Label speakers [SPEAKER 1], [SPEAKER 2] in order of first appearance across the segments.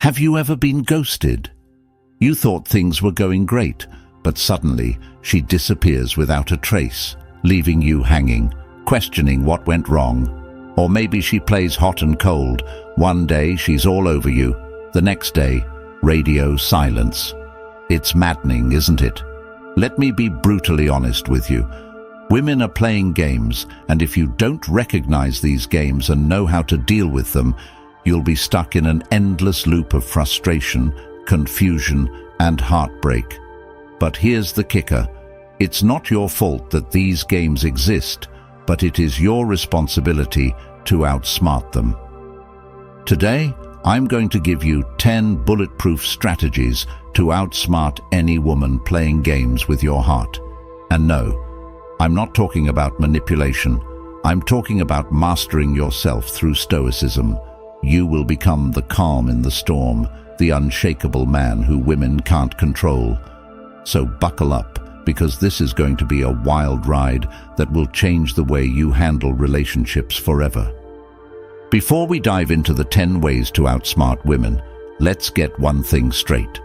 [SPEAKER 1] Have you ever been ghosted? You thought things were going great, but suddenly she disappears without a trace, leaving you hanging, questioning what went wrong. Or maybe she plays hot and cold. One day she's all over you, the next day, radio silence. It's maddening, isn't it? Let me be brutally honest with you. Women are playing games, and if you don't recognize these games and know how to deal with them, you'll be stuck in an endless loop of frustration, confusion, and heartbreak. But here's the kicker. It's not your fault that these games exist, but it is your responsibility to outsmart them. Today, I'm going to give you 10 bulletproof strategies to outsmart any woman playing games with your heart. And no, I'm not talking about manipulation. I'm talking about mastering yourself through Stoicism. You will become the calm in the storm, the unshakable man who women can't control. So buckle up, because this is going to be a wild ride that will change the way you handle relationships forever. Before we dive into the 10 ways to outsmart women, let's get one thing straight.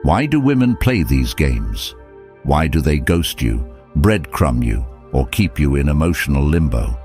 [SPEAKER 1] Why do women play these games? Why do they ghost you, breadcrumb you, or keep you in emotional limbo?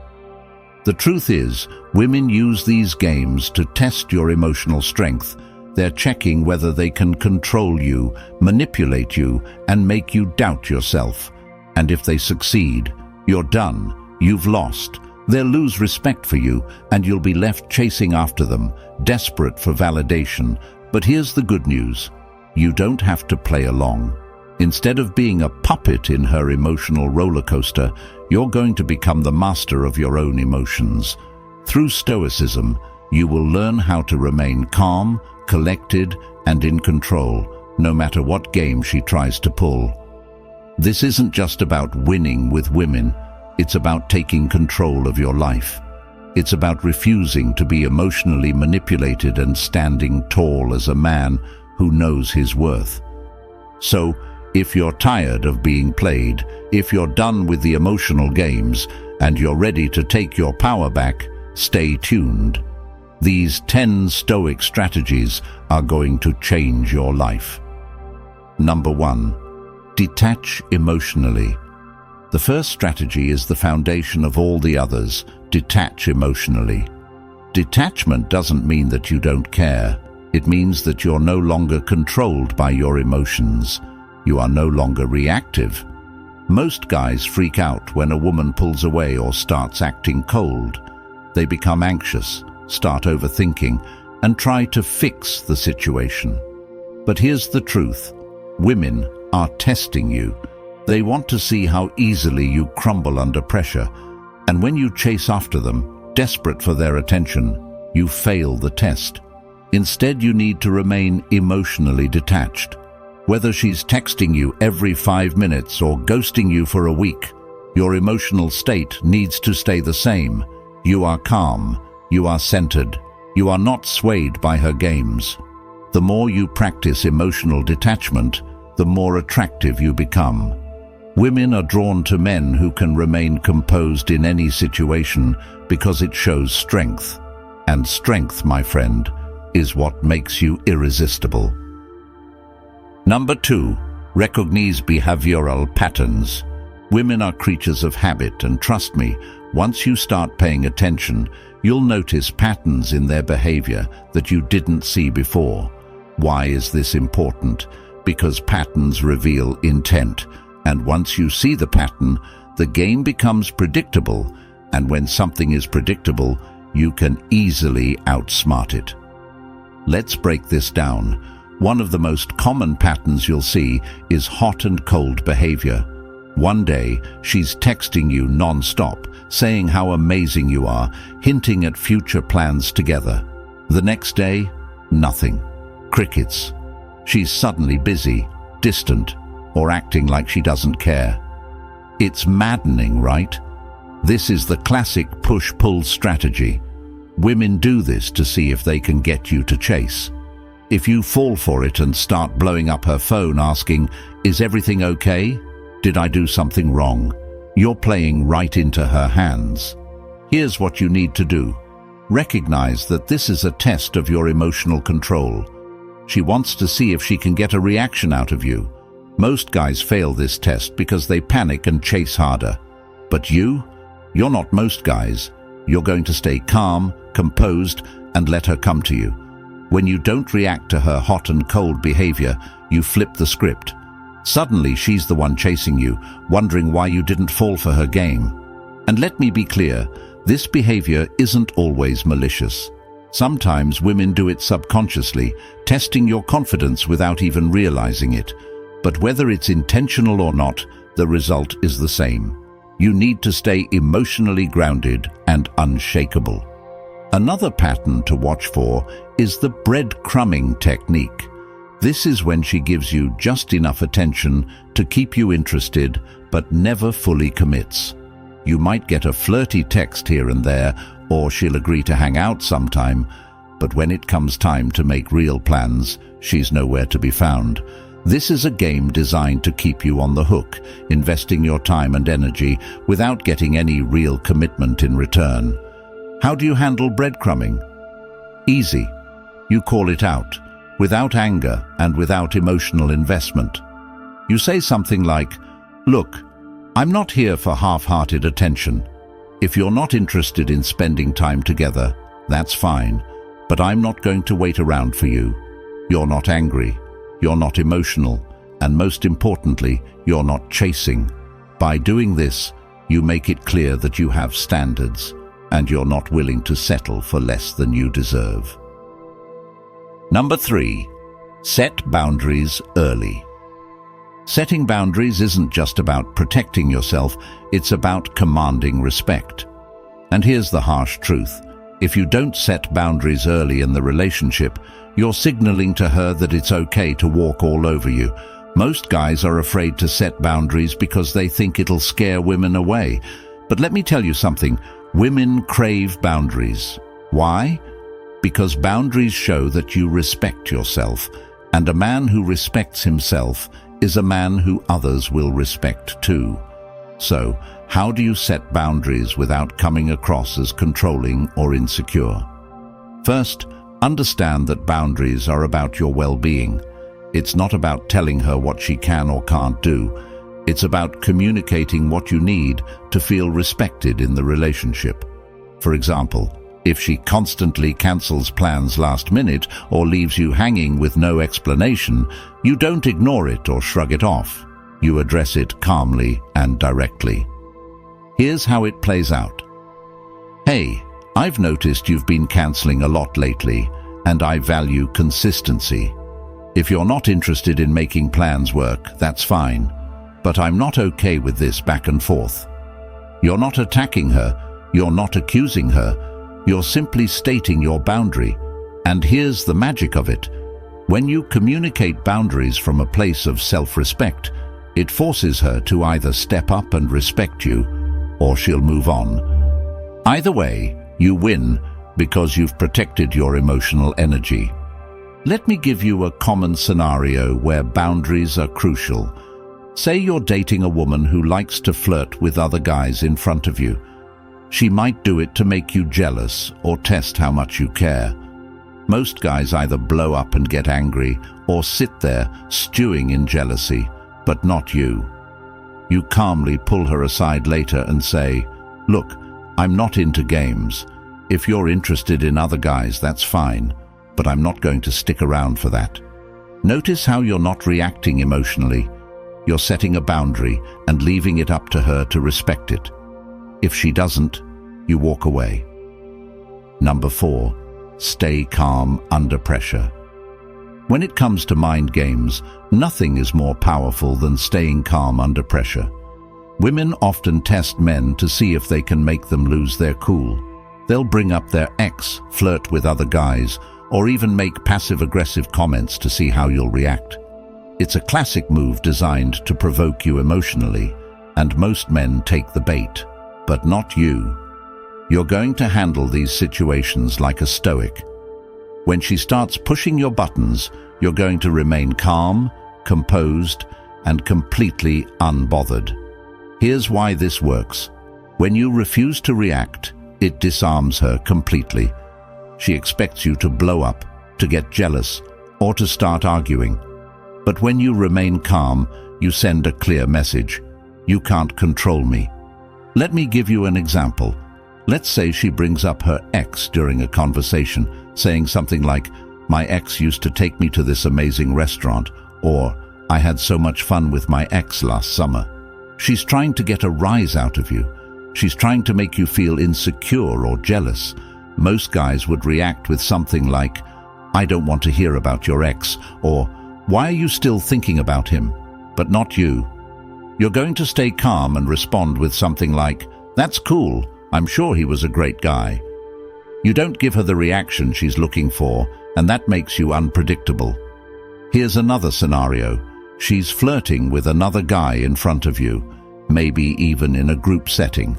[SPEAKER 1] The truth is, women use these games to test your emotional strength. They're checking whether they can control you, manipulate you, and make you doubt yourself. And if they succeed, you're done. You've lost. They'll lose respect for you, and you'll be left chasing after them, desperate for validation. But here's the good news. You don't have to play along. Instead of being a puppet in her emotional roller coaster, you're going to become the master of your own emotions. Through Stoicism, you will learn how to remain calm, collected, and in control, no matter what game she tries to pull. This isn't just about winning with women. It's about taking control of your life. It's about refusing to be emotionally manipulated and standing tall as a man who knows his worth. So, if you're tired of being played, if you're done with the emotional games, and you're ready to take your power back, stay tuned. These 10 Stoic strategies are going to change your life. Number 1. Detach emotionally. The first strategy is the foundation of all the others. Detach emotionally. Detachment doesn't mean that you don't care. It means that you're no longer controlled by your emotions. You are no longer reactive. Most guys freak out when a woman pulls away or starts acting cold. They become anxious, start overthinking, and try to fix the situation. But here's the truth. Women are testing you. They want to see how easily you crumble under pressure. And when you chase after them, desperate for their attention, you fail the test. Instead, you need to remain emotionally detached. Whether she's texting you every 5 minutes or ghosting you for a week, your emotional state needs to stay the same. You are calm. You are centered. You are not swayed by her games. The more you practice emotional detachment, the more attractive you become. Women are drawn to men who can remain composed in any situation because it shows strength. And strength, my friend, is what makes you irresistible. Number 2. Recognize behavioral patterns. Women are creatures of habit, and trust me, once you start paying attention, you'll notice patterns in their behavior that you didn't see before. Why is this important? Because patterns reveal intent, and once you see the pattern, the game becomes predictable, and when something is predictable, you can easily outsmart it. Let's break this down. One of the most common patterns you'll see is hot and cold behavior. One day, she's texting you non-stop, saying how amazing you are, hinting at future plans together. The next day, nothing. Crickets. She's suddenly busy, distant, or acting like she doesn't care. It's maddening, right? This is the classic push-pull strategy. Women do this to see if they can get you to chase. If you fall for it and start blowing up her phone asking, "Is everything okay? Did I do something wrong?" You're playing right into her hands. Here's what you need to do. Recognize that this is a test of your emotional control. She wants to see if she can get a reaction out of you. Most guys fail this test because they panic and chase harder. But you're not most guys. You're going to stay calm, composed, and let her come to you. When you don't react to her hot and cold behavior, you flip the script. Suddenly, she's the one chasing you, wondering why you didn't fall for her game. And let me be clear, this behavior isn't always malicious. Sometimes women do it subconsciously, testing your confidence without even realizing it. But whether it's intentional or not, the result is the same. You need to stay emotionally grounded and unshakable. Another pattern to watch for is the breadcrumbing technique. This is when she gives you just enough attention to keep you interested, but never fully commits. You might get a flirty text here and there, or she'll agree to hang out sometime, but when it comes time to make real plans, she's nowhere to be found. This is a game designed to keep you on the hook, investing your time and energy without getting any real commitment in return. How do you handle breadcrumbing? Easy. You call it out, without anger and without emotional investment. You say something like, "Look, I'm not here for half-hearted attention. If you're not interested in spending time together, that's fine, but I'm not going to wait around for you. You're not angry. You're not emotional, and most importantly, you're not chasing. By doing this, you make it clear that you have standards, and you're not willing to settle for less than you deserve. Number 3, set boundaries early. Setting boundaries isn't just about protecting yourself, it's about commanding respect. And here's the harsh truth. If you don't set boundaries early in the relationship, you're signaling to her that it's okay to walk all over you. Most guys are afraid to set boundaries because they think it'll scare women away. But let me tell you something, women crave boundaries. Why? Because boundaries show that you respect yourself, and a man who respects himself is a man who others will respect too. So, how do you set boundaries without coming across as controlling or insecure? First, understand that boundaries are about your well-being. It's not about telling her what she can or can't do. It's about communicating what you need to feel respected in the relationship. For example, if she constantly cancels plans last minute or leaves you hanging with no explanation, you don't ignore it or shrug it off. You address it calmly and directly. Here's how it plays out. "Hey, I've noticed you've been canceling a lot lately, and I value consistency. If you're not interested in making plans work, that's fine, but I'm not okay with this back and forth." You're not attacking her, you're not accusing her, you're simply stating your boundary. And here's the magic of it. When you communicate boundaries from a place of self-respect, it forces her to either step up and respect you, or she'll move on. Either way, you win because you've protected your emotional energy. Let me give you a common scenario where boundaries are crucial. Say you're dating a woman who likes to flirt with other guys in front of you. She might do it to make you jealous or test how much you care. Most guys either blow up and get angry or sit there stewing in jealousy, but not you. You calmly pull her aside later and say, "Look, I'm not into games. If you're interested in other guys, that's fine, but I'm not going to stick around for that." Notice how you're not reacting emotionally. You're setting a boundary and leaving it up to her to respect it. If she doesn't, you walk away. Number 4, stay calm under pressure. When it comes to mind games, nothing is more powerful than staying calm under pressure. Women often test men to see if they can make them lose their cool. They'll bring up their ex, flirt with other guys, or even make passive-aggressive comments to see how you'll react. It's a classic move designed to provoke you emotionally, and most men take the bait, but not you. You're going to handle these situations like a stoic. When she starts pushing your buttons, you're going to remain calm, composed, and completely unbothered. Here's why this works. When you refuse to react, it disarms her completely. She expects you to blow up, to get jealous, or to start arguing. But when you remain calm, you send a clear message. You can't control me. Let me give you an example. Let's say she brings up her ex during a conversation, saying something like, "My ex used to take me to this amazing restaurant," or "I had so much fun with my ex last summer." She's trying to get a rise out of you. She's trying to make you feel insecure or jealous. Most guys would react with something like, "I don't want to hear about your ex," or "Why are you still thinking about him?" But not you. You're going to stay calm and respond with something like, "That's cool. I'm sure he was a great guy." You don't give her the reaction she's looking for, and that makes you unpredictable. Here's another scenario. She's flirting with another guy in front of you, maybe even in a group setting.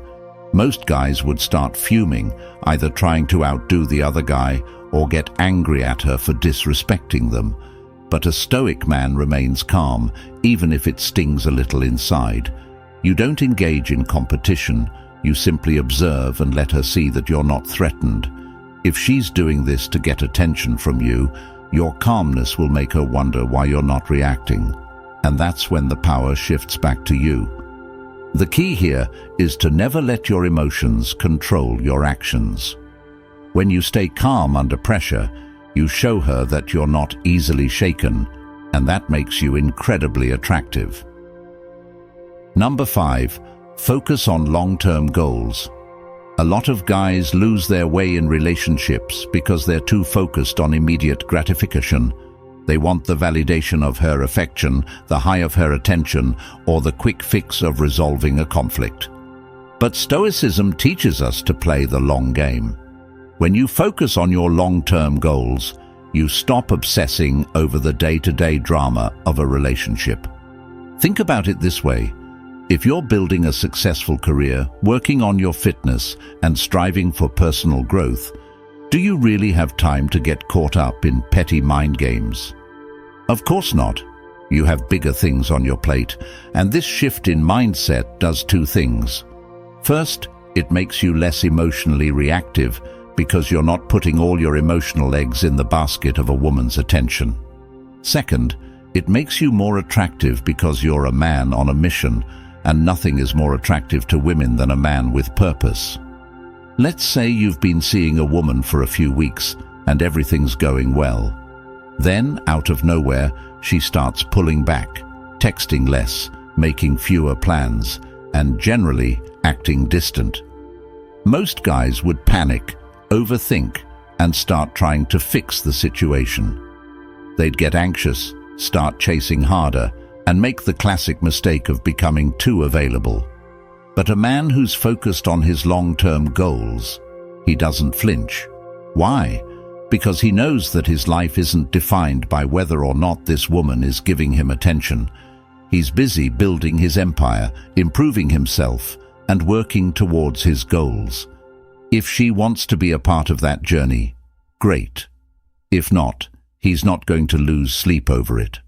[SPEAKER 1] Most guys would start fuming, either trying to outdo the other guy or get angry at her for disrespecting them. But a stoic man remains calm, even if it stings a little inside. You don't engage in competition. You simply observe and let her see that you're not threatened. If she's doing this to get attention from you, your calmness will make her wonder why you're not reacting. And that's when the power shifts back to you. The key here is to never let your emotions control your actions. When you stay calm under pressure, you show her that you're not easily shaken, and that makes you incredibly attractive. Number 5, focus on long-term goals. A lot of guys lose their way in relationships because they're too focused on immediate gratification. They want the validation of her affection, the high of her attention, or the quick fix of resolving a conflict. But Stoicism teaches us to play the long game. When you focus on your long-term goals, you stop obsessing over the day-to-day drama of a relationship. Think about it this way. If you're building a successful career, working on your fitness, and striving for personal growth, do you really have time to get caught up in petty mind games? Of course not. You have bigger things on your plate, and this shift in mindset does two things. First, it makes you less emotionally reactive because you're not putting all your emotional eggs in the basket of a woman's attention. Second, it makes you more attractive because you're a man on a mission, and nothing is more attractive to women than a man with purpose. Let's say you've been seeing a woman for a few weeks and everything's going well. Then, out of nowhere, she starts pulling back, texting less, making fewer plans, and generally acting distant. Most guys would panic, overthink, and start trying to fix the situation. They'd get anxious, start chasing harder, and make the classic mistake of becoming too available. But a man who's focused on his long-term goals, he doesn't flinch. Why? Because he knows that his life isn't defined by whether or not this woman is giving him attention. He's busy building his empire, improving himself, and working towards his goals. If she wants to be a part of that journey, great. If not, he's not going to lose sleep over it.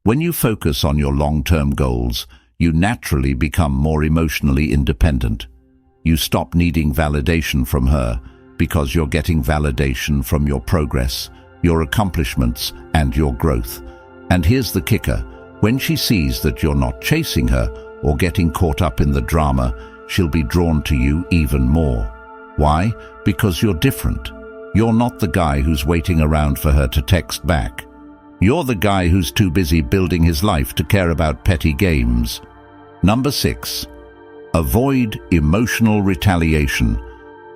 [SPEAKER 1] When you focus on your long-term goals, you naturally become more emotionally independent. You stop needing validation from her because you're getting validation from your progress, your accomplishments, and your growth. And here's the kicker. When she sees that you're not chasing her or getting caught up in the drama, she'll be drawn to you even more. Why? Because you're different. You're not the guy who's waiting around for her to text back. You're the guy who's too busy building his life to care about petty games. Number 6. Avoid emotional retaliation.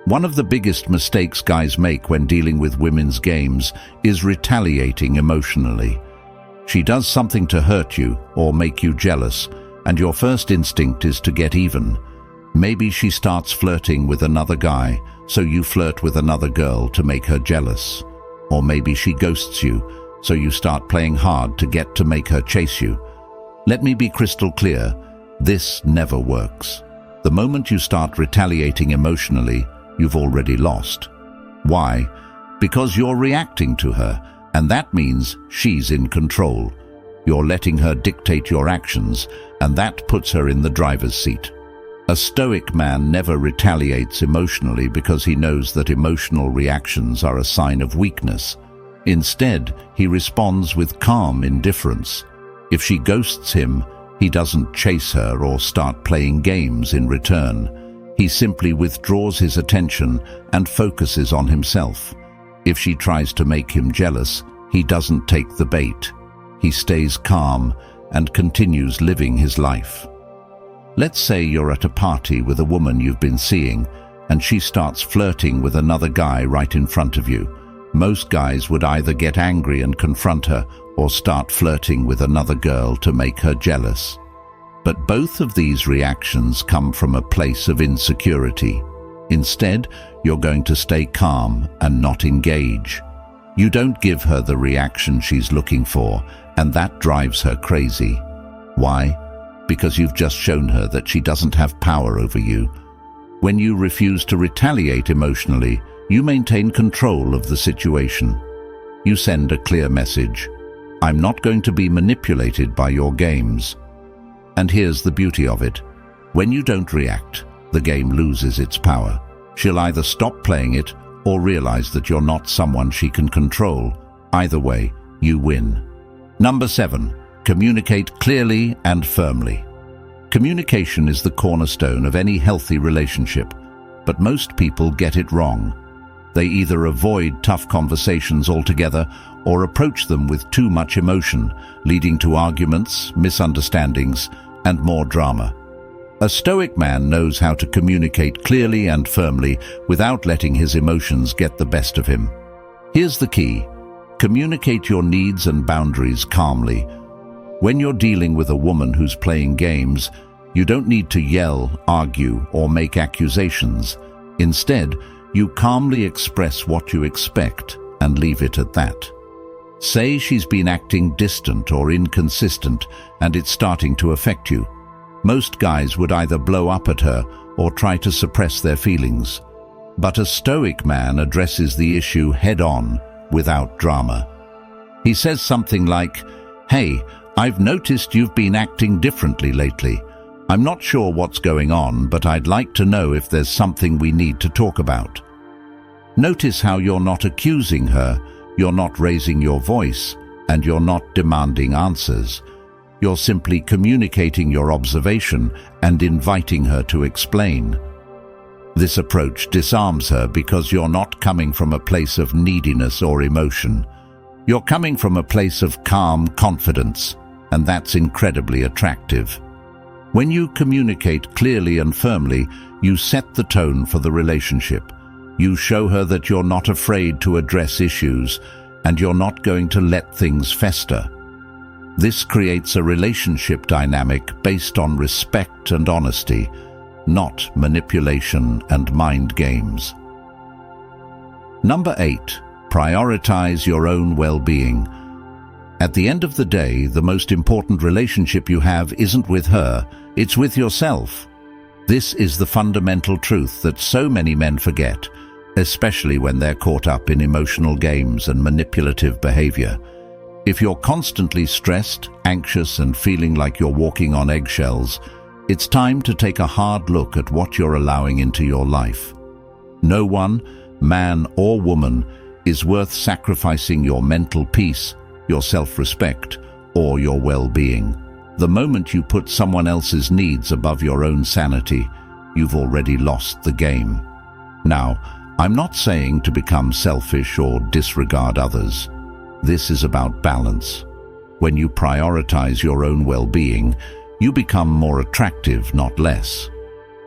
[SPEAKER 1] One of the biggest mistakes guys make when dealing with women's games is retaliating emotionally. She does something to hurt you or make you jealous, and your first instinct is to get even. Maybe she starts flirting with another guy, so you flirt with another girl to make her jealous. Or maybe she ghosts you, so you start playing hard to make her chase you. Let me be crystal clear, this never works. The moment you start retaliating emotionally, you've already lost. Why? Because you're reacting to her, and that means she's in control. You're letting her dictate your actions, and that puts her in the driver's seat. A stoic man never retaliates emotionally because he knows that emotional reactions are a sign of weakness. Instead, he responds with calm indifference. If she ghosts him, he doesn't chase her or start playing games in return. He simply withdraws his attention and focuses on himself. If she tries to make him jealous, he doesn't take the bait. He stays calm and continues living his life. Let's say you're at a party with a woman you've been seeing, and she starts flirting with another guy right in front of you. Most guys would either get angry and confront her or start flirting with another girl to make her jealous. But both of these reactions come from a place of insecurity. Instead, you're going to stay calm and not engage. You don't give her the reaction she's looking for, and that drives her crazy. Why? Because you've just shown her that she doesn't have power over you. When you refuse to retaliate emotionally, you maintain control of the situation. You send a clear message: I'm not going to be manipulated by your games. And here's the beauty of it. When you don't react, the game loses its power. She'll either stop playing it or realize that you're not someone she can control. Either way, you win. Number 7. Communicate clearly and firmly. Communication is the cornerstone of any healthy relationship, but most people get it wrong. They either avoid tough conversations altogether or approach them with too much emotion, leading to arguments, misunderstandings, and more drama. A Stoic man knows how to communicate clearly and firmly without letting his emotions get the best of him. Here's the key: communicate your needs and boundaries calmly. When you're dealing with a woman who's playing games, you don't need to yell, argue, or make accusations. Instead, you calmly express what you expect and leave it at that. Say she's been acting distant or inconsistent and it's starting to affect you. Most guys would either blow up at her or try to suppress their feelings. But a Stoic man addresses the issue head-on, without drama. He says something like, "Hey, I've noticed you've been acting differently lately. I'm not sure what's going on, but I'd like to know if there's something we need to talk about." Notice how you're not accusing her, you're not raising your voice, and you're not demanding answers. You're simply communicating your observation and inviting her to explain. This approach disarms her because you're not coming from a place of neediness or emotion. You're coming from a place of calm confidence, and that's incredibly attractive. When you communicate clearly and firmly, you set the tone for the relationship. You show her that you're not afraid to address issues, and you're not going to let things fester. This creates a relationship dynamic based on respect and honesty, not manipulation and mind games. Number 8. Prioritize your own well-being. At the end of the day, the most important relationship you have isn't with her, it's with yourself. This is the fundamental truth that so many men forget, especially when they're caught up in emotional games and manipulative behavior. If you're constantly stressed, anxious, and feeling like you're walking on eggshells, it's time to take a hard look at what you're allowing into your life. No one, man or woman, is worth sacrificing your mental peace, your self-respect, or your well-being. The moment you put someone else's needs above your own sanity, you've already lost the game. Now, I'm not saying to become selfish or disregard others. This is about balance. When you prioritize your own well-being, you become more attractive, not less.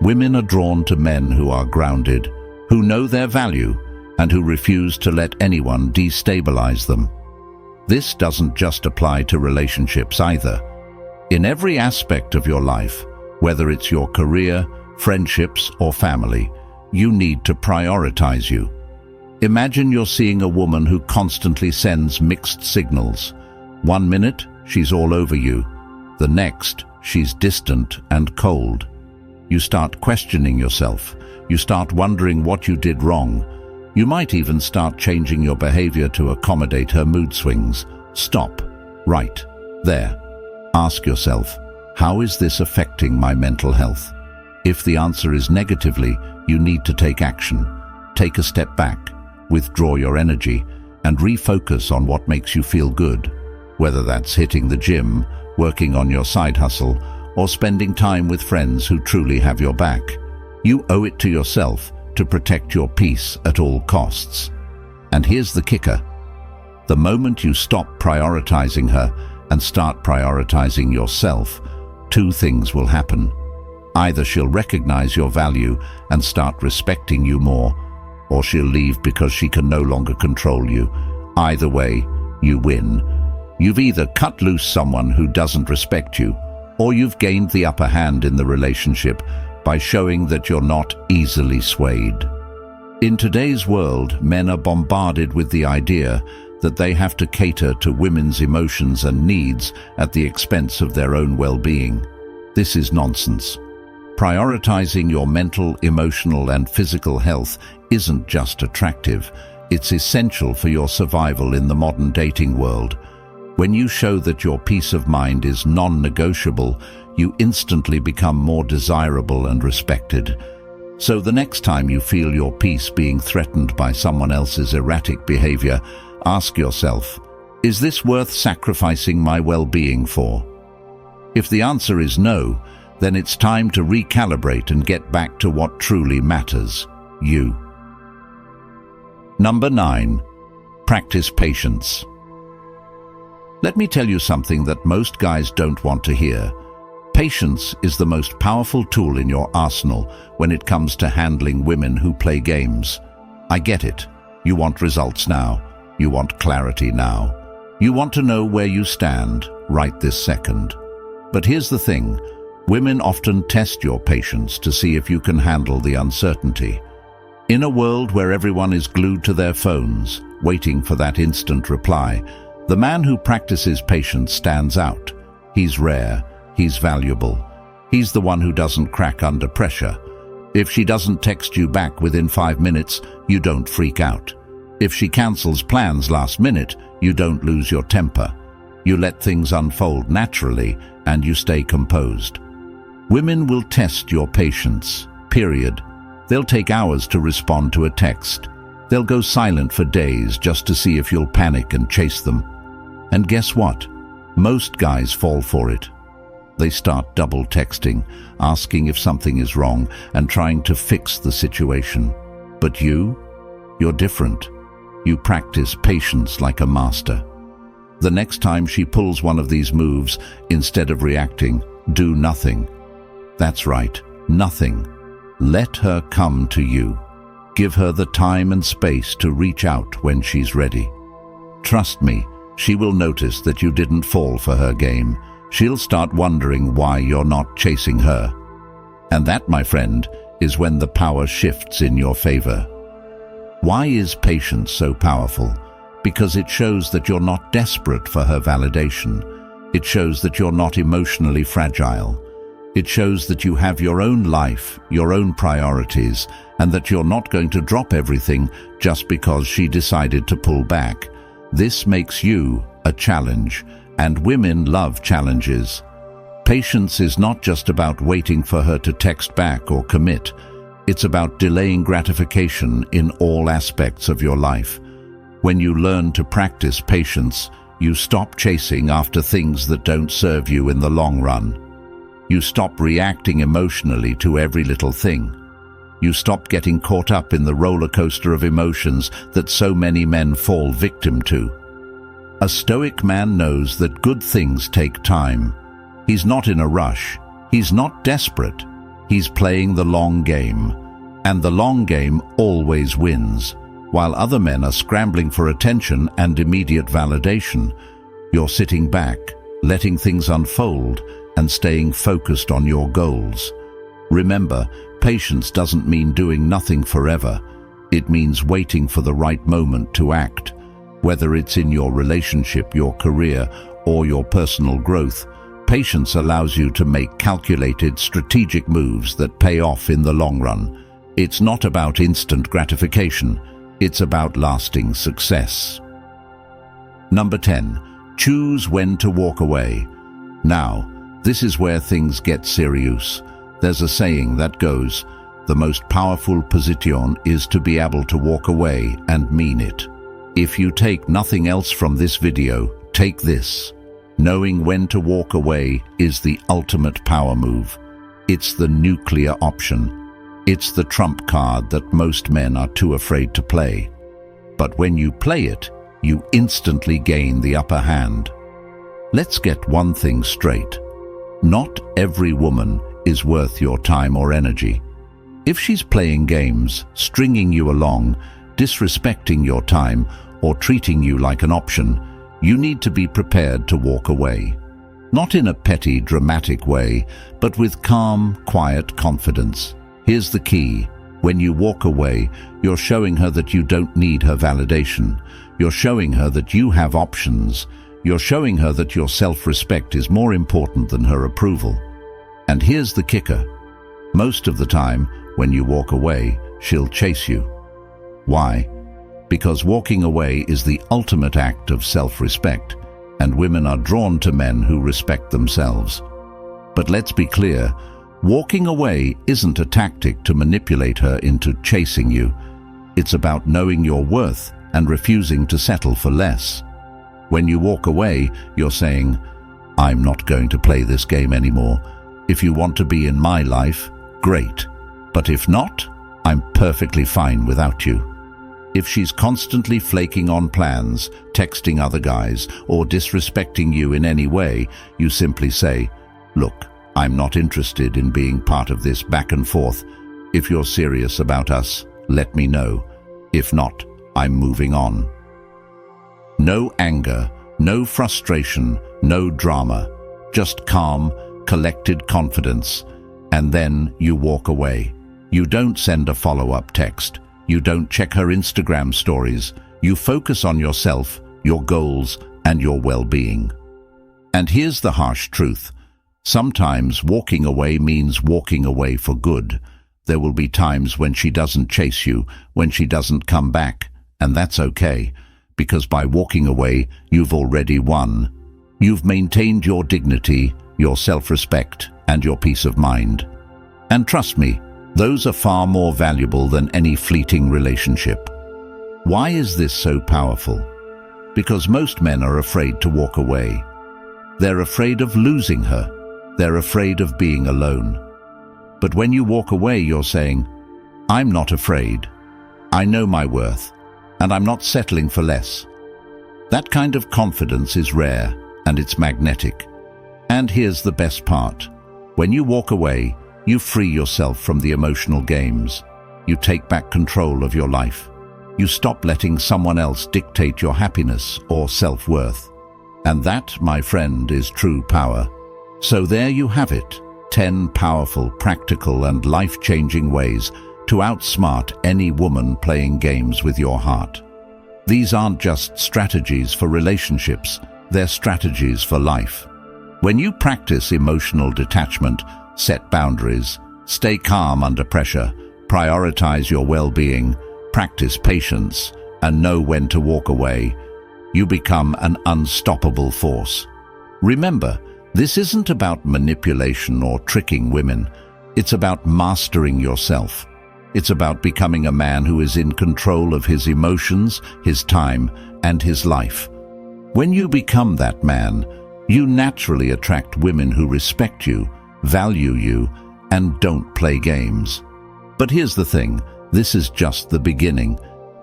[SPEAKER 1] Women are drawn to men who are grounded, who know their value, and who refuse to let anyone destabilize them. This doesn't just apply to relationships either. In every aspect of your life, whether it's your career, friendships, or family, you need to prioritize you. Imagine you're seeing a woman who constantly sends mixed signals. One minute, she's all over you. The next, she's distant and cold. You start questioning yourself. You start wondering what you did wrong. You might even start changing your behavior to accommodate her mood swings. Stop. Right. There. Ask yourself, how is this affecting my mental health? If the answer is negatively, you need to take action. Take a step back, withdraw your energy, and refocus on what makes you feel good, whether that's hitting the gym, working on your side hustle, or spending time with friends who truly have your back. You owe it to yourself to protect your peace at all costs. And here's the kicker. The moment you stop prioritizing her and start prioritizing yourself, two things will happen. Either she'll recognize your value and start respecting you more, or she'll leave because she can no longer control you. Either way, you win. You've either cut loose someone who doesn't respect you, or you've gained the upper hand in the relationship by showing that you're not easily swayed. In today's world, men are bombarded with the idea that they have to cater to women's emotions and needs at the expense of their own well-being. This is nonsense. Prioritizing your mental, emotional, and physical health isn't just attractive, it's essential for your survival in the modern dating world. When you show that your peace of mind is non-negotiable, you instantly become more desirable and respected. So the next time you feel your peace being threatened by someone else's erratic behavior, ask yourself, is this worth sacrificing my well-being for? If the answer is no, then it's time to recalibrate and get back to what truly matters, you. Number 9. Practice patience. Let me tell you something that most guys don't want to hear. Patience is the most powerful tool in your arsenal when it comes to handling women who play games. I get it. You want results now. You want clarity now. You want to know where you stand right this second. But here's the thing. Women often test your patience to see if you can handle the uncertainty. In a world where everyone is glued to their phones, waiting for that instant reply, the man who practices patience stands out. He's rare. He's valuable. He's the one who doesn't crack under pressure. If she doesn't text you back within 5 minutes, you don't freak out. If she cancels plans last minute, you don't lose your temper. You let things unfold naturally and you stay composed. Women will test your patience, period. They'll take hours to respond to a text. They'll go silent for days just to see if you'll panic and chase them. And guess what? Most guys fall for it. They start double texting, asking if something is wrong and trying to fix the situation. But you're different. You practice patience like a master. The next time she pulls one of these moves, instead of reacting, do nothing. That's right, nothing. Let her come to you. Give her the time and space to reach out when she's ready. Trust me, she will notice that you didn't fall for her game. She'll start wondering why you're not chasing her. And that, my friend, is when the power shifts in your favor. Why is patience so powerful? Because it shows that you're not desperate for her validation. It shows that you're not emotionally fragile. It shows that you have your own life, your own priorities, and that you're not going to drop everything just because she decided to pull back. This makes you a challenge, and women love challenges. Patience is not just about waiting for her to text back or commit. It's about delaying gratification in all aspects of your life. When you learn to practice patience, you stop chasing after things that don't serve you in the long run. You stop reacting emotionally to every little thing. You stop getting caught up in the roller coaster of emotions that so many men fall victim to. A stoic man knows that good things take time. He's not in a rush. He's not desperate. He's playing the long game. And the long game always wins. While other men are scrambling for attention and immediate validation, you're sitting back, letting things unfold, and staying focused on your goals. Remember, patience doesn't mean doing nothing forever. It means waiting for the right moment to act. Whether it's in your relationship, your career, or your personal growth, patience allows you to make calculated, strategic moves that pay off in the long run. It's not about instant gratification. It's about lasting success. Number 10. Choose when to walk away. Now, this is where things get serious. There's a saying that goes, the most powerful position is to be able to walk away and mean it. If you take nothing else from this video, take this. Knowing when to walk away is the ultimate power move. It's the nuclear option. It's the trump card that most men are too afraid to play. But when you play it, you instantly gain the upper hand. Let's get one thing straight. Not every woman is worth your time or energy. If she's playing games, stringing you along, disrespecting your time, or treating you like an option, you need to be prepared to walk away. Not in a petty, dramatic way, but with calm, quiet confidence. Here's the key. When you walk away, you're showing her that you don't need her validation. You're showing her that you have options. You're showing her that your self-respect is more important than her approval. And here's the kicker. Most of the time, when you walk away, she'll chase you. Why? Because walking away is the ultimate act of self-respect, and women are drawn to men who respect themselves. But let's be clear, walking away isn't a tactic to manipulate her into chasing you. It's about knowing your worth and refusing to settle for less. When you walk away, you're saying, I'm not going to play this game anymore. If you want to be in my life, great. But if not, I'm perfectly fine without you. If she's constantly flaking on plans, texting other guys, or disrespecting you in any way, you simply say, look, I'm not interested in being part of this back and forth. If you're serious about us, let me know. If not, I'm moving on. No anger, no frustration, no drama, just calm, collected confidence, and then you walk away. You don't send a follow-up text. You don't check her Instagram stories. You focus on yourself, your goals, and your well-being. And here's the harsh truth. Sometimes walking away means walking away for good. There will be times when she doesn't chase you, when she doesn't come back, and that's okay, because by walking away, you've already won. You've maintained your dignity, your self-respect, and your peace of mind. And trust me, those are far more valuable than any fleeting relationship. Why is this so powerful? Because most men are afraid to walk away. They're afraid of losing her. They're afraid of being alone. But when you walk away, you're saying, I'm not afraid. I know my worth, and I'm not settling for less. That kind of confidence is rare, and it's magnetic. And here's the best part. When you walk away, you free yourself from the emotional games. You take back control of your life. You stop letting someone else dictate your happiness or self-worth. And that, my friend, is true power. So there you have it, 10 powerful, practical, and life-changing ways to outsmart any woman playing games with your heart. These aren't just strategies for relationships, they're strategies for life. When you practice emotional detachment, set boundaries, stay calm under pressure, prioritize your well-being, practice patience, and know when to walk away, you become an unstoppable force. Remember, this isn't about manipulation or tricking women. It's about mastering yourself. It's about becoming a man who is in control of his emotions, his time, and his life. When you become that man, you naturally attract women who respect you, value you, and don't play games. But here's the thing, this is just the beginning.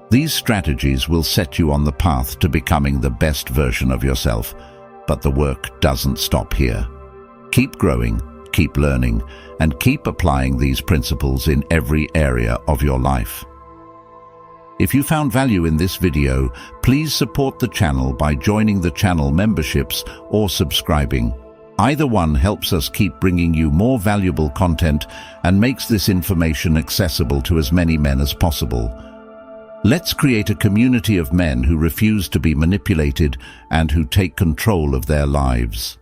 [SPEAKER 1] These strategies will set you on the path to becoming the best version of yourself, but the work doesn't stop here. Keep growing, keep learning, and keep applying these principles in every area of your life. If you found value in this video, please support the channel by joining the channel memberships or subscribing. Either one helps us keep bringing you more valuable content and makes this information accessible to as many men as possible. Let's create a community of men who refuse to be manipulated and who take control of their lives.